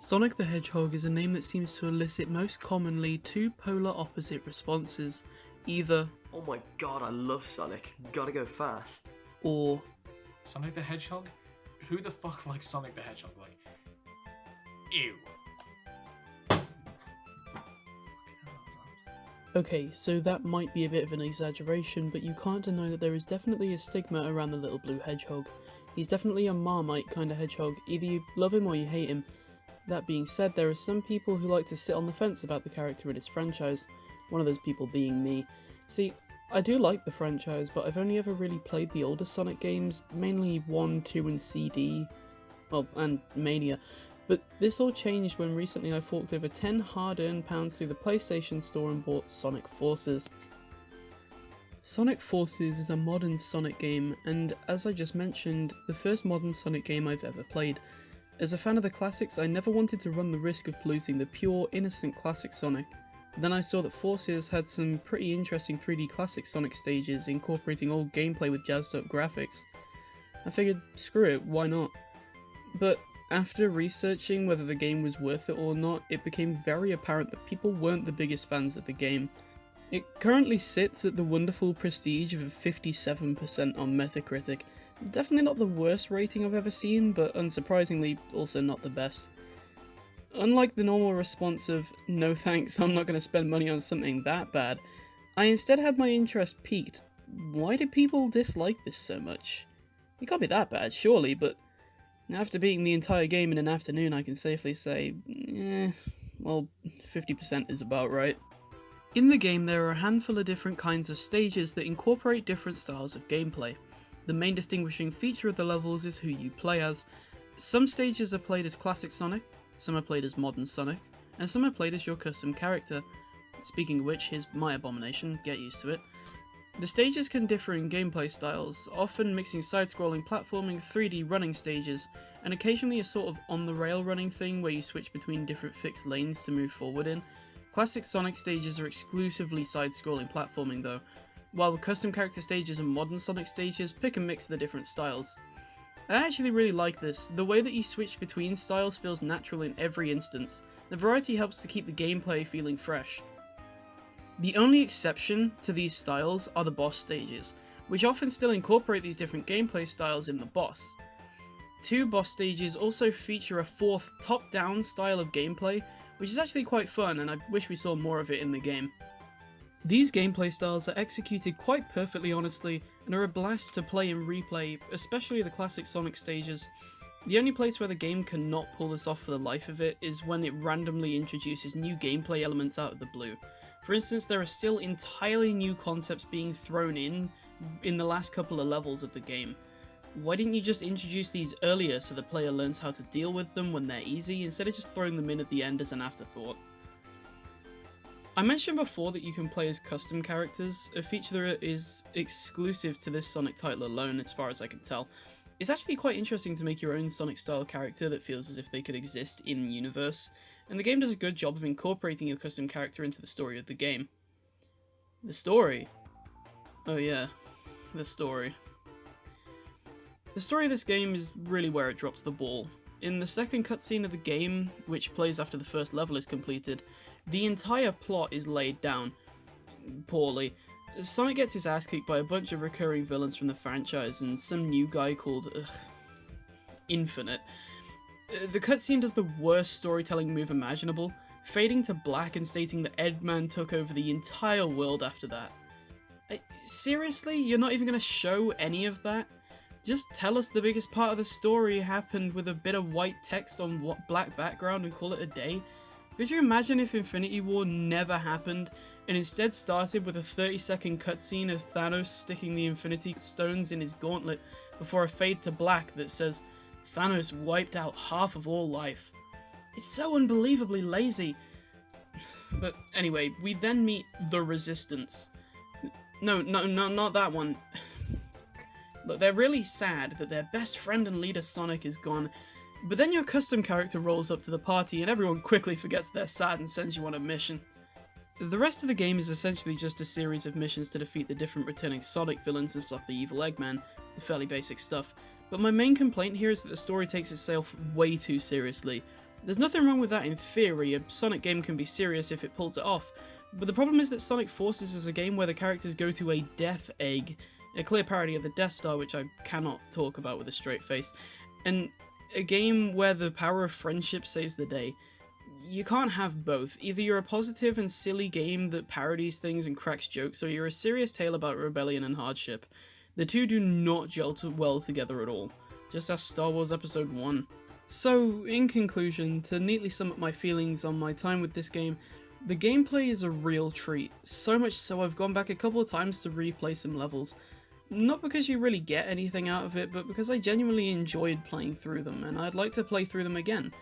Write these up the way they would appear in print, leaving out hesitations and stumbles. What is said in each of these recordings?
Sonic the Hedgehog is a name that seems to elicit most commonly two polar opposite responses, either Oh my god, I love Sonic. Gotta go fast. or. Sonic the Hedgehog? Who the fuck likes Sonic the Hedgehog? Like, ew. Okay, so that might be a bit of an exaggeration, but you can't deny that there is definitely a stigma around the little blue hedgehog. He's definitely a Marmite kind of hedgehog, either you love him or you hate him. That being said, there are some people who like to sit on the fence about the character in his franchise, one of those people being me. See, I do like the franchise, but I've only ever really played the older Sonic games, mainly 1, 2 and CD, well, and Mania. But this all changed when recently I forked over 10 hard-earned pounds through the PlayStation Store and bought Sonic Forces. Sonic Forces is a modern Sonic game, and as I just mentioned, the first modern Sonic game I've ever played. As a fan of the classics, I never wanted to run the risk of polluting the pure, innocent classic Sonic. Then I saw that Forces had some pretty interesting 3D classic Sonic stages incorporating old gameplay with jazzed up graphics. I figured, screw it, why not? But after researching whether the game was worth it or not, it became very apparent that people weren't the biggest fans of the game. It currently sits at the wonderful prestige of 57% on Metacritic. Definitely not the worst rating I've ever seen, but unsurprisingly also not the best. Unlike the normal response of, no thanks, I'm not going to spend money on something that bad, I instead had my interest piqued. Why do people dislike this so much? It can't be that bad, surely, but after beating the entire game in an afternoon, I can safely say, well, 50% is about right. In the game, there are a handful of different kinds of stages that incorporate different styles of gameplay. The main distinguishing feature of the levels is who you play as. Some stages are played as classic Sonic, some are played as modern Sonic, and some are played as your custom character. Speaking of which, here's my abomination, get used to it. The stages can differ in gameplay styles, often mixing side-scrolling platforming, 3D running stages, and occasionally a sort of on-the-rail running thing where you switch between different fixed lanes to move forward in. Classic Sonic stages are exclusively side-scrolling platforming though, while the custom character stages and modern Sonic stages pick and mix the different styles. I actually really like this. The way that you switch between styles feels natural in every instance. The variety helps to keep the gameplay feeling fresh. The only exception to these styles are the boss stages, which often still incorporate these different gameplay styles in the boss. Two boss stages also feature a fourth top-down style of gameplay, which is actually quite fun, and I wish we saw more of it in the game. These gameplay styles are executed quite perfectly honestly, and are a blast to play and replay, especially the classic Sonic stages. The only place where the game cannot pull this off for the life of it is when it randomly introduces new gameplay elements out of the blue. For instance, there are still entirely new concepts being thrown in the last couple of levels of the game. Why didn't you just introduce these earlier so the player learns how to deal with them when they're easy, instead of just throwing them in at the end as an afterthought? I mentioned before that you can play as custom characters, a feature that is exclusive to this Sonic title alone as far as I can tell. It's actually quite interesting to make your own Sonic style character that feels as if they could exist in-universe, and the game does a good job of incorporating your custom character into the story of the game. The story? Oh yeah, the story. The story of this game is really where it drops the ball. In the second cutscene of the game, which plays after the first level is completed, the entire plot is laid down poorly. Sonic gets his ass kicked by a bunch of recurring villains from the franchise and some new guy called Infinite. The cutscene does the worst storytelling move imaginable, fading to black and stating that Eggman took over the entire world after that. Seriously? You're not even going to show any of that? Just tell us the biggest part of the story happened with a bit of white text on black background and call it a day? Could you imagine if Infinity War never happened, and instead started with a 30-second cutscene of Thanos sticking the Infinity Stones in his gauntlet before a fade to black that says, Thanos wiped out half of all life. It's so unbelievably lazy. But anyway, we then meet the Resistance. No, not that one. Look, they're really sad that their best friend and leader Sonic is gone, but then your custom character rolls up to the party and everyone quickly forgets they're sad and sends you on a mission. The rest of the game is essentially just a series of missions to defeat the different returning Sonic villains and stop the evil Eggman, the fairly basic stuff, but my main complaint here is that the story takes itself way too seriously. There's nothing wrong with that in theory, a Sonic game can be serious if it pulls it off, but the problem is that Sonic Forces is a game where the characters go to a death egg, a clear parody of the Death Star, which I cannot talk about with a straight face, and a game where the power of friendship saves the day. You can't have both. Either you're a positive and silly game that parodies things and cracks jokes, or you're a serious tale about rebellion and hardship. The two do not gel well together at all. Just ask Star Wars Episode 1. So, in conclusion, to neatly sum up my feelings on my time with this game, the gameplay is a real treat, so much so I've gone back a couple of times to replay some levels. Not because you really get anything out of it, but because I genuinely enjoyed playing through them, and I'd like to play through them again.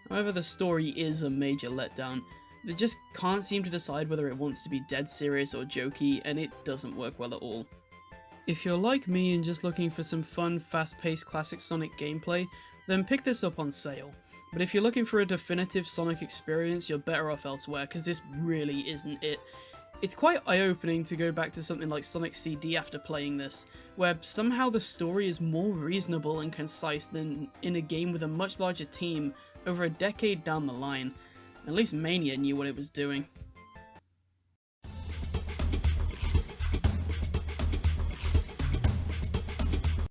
However, the story is a major letdown. It just can't seem to decide whether it wants to be dead serious or jokey, and it doesn't work well at all. If you're like me and just looking for some fun, fast-paced classic Sonic gameplay, then pick this up on sale. But if you're looking for a definitive Sonic experience, you're better off elsewhere, because this really isn't it. It's quite eye-opening to go back to something like Sonic CD after playing this, where somehow the story is more reasonable and concise than in a game with a much larger team over a decade down the line. At least Mania knew what it was doing.